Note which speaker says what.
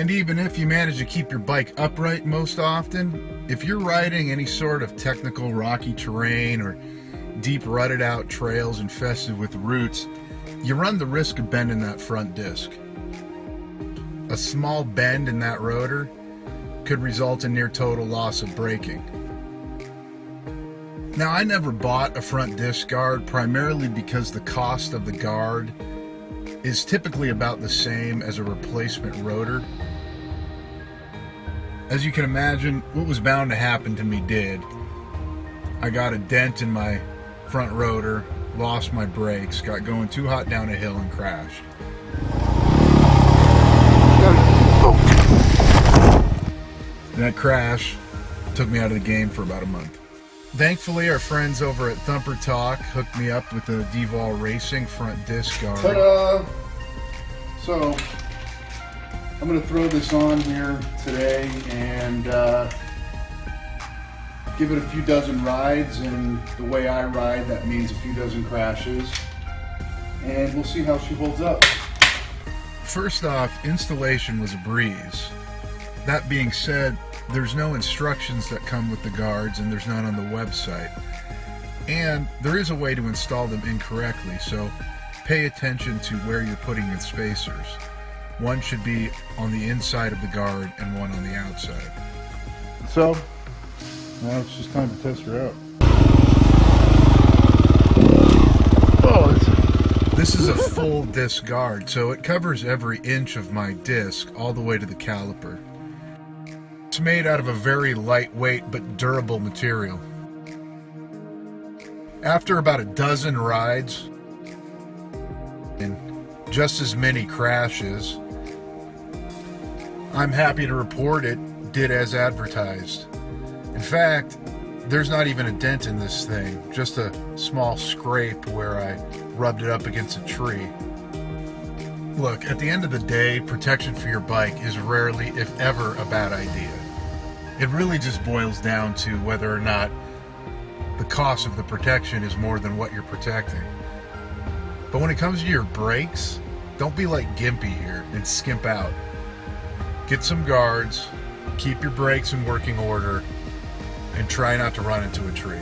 Speaker 1: And even if you manage to keep your bike upright most often, if you're riding any sort of technical rocky terrain or deep rutted out trails infested with roots, you run the risk of bending that front disc. A small bend in that rotor could result in near total loss of braking. Now, I never bought a front disc guard primarily because the cost of the guard is typically about the same as a replacement rotor. As you can imagine, what was bound to happen to me did. I got a dent in my front rotor, lost my brakes, got going too hot down a hill and crashed. And that crash took me out of the game for about a month. Thankfully, our friends over at Thumper Talk hooked me up with a Devol Racing front disc guard.
Speaker 2: Ta-da! So, I'm going to throw this on here today and give it a few dozen rides, and the way I ride, that means a few dozen crashes, and we'll see how she holds up.
Speaker 1: First off, installation was a breeze. That being said, there's no instructions that come with the guards, and there's none on the website. And there is a way to install them incorrectly, so pay attention to where you're putting your spacers. One should be on the inside of the guard and one on the outside.
Speaker 2: So, now it's just time to test her out.
Speaker 1: This is a full disc guard, so it covers every inch of my disc all the way to the caliper. It's made out of a very lightweight but durable material. After about a dozen rides and just as many crashes, I'm happy to report it did as advertised. In fact, there's not even a dent in this thing, just a small scrape where I rubbed it up against a tree. Look, at the end of the day, protection for your bike is rarely, if ever, a bad idea. It really just boils down to whether or not the cost of the protection is more than what you're protecting. But when it comes to your brakes, don't be like Gimpy here and skimp out. Get some guards, keep your brakes in working order, and try not to run into a tree.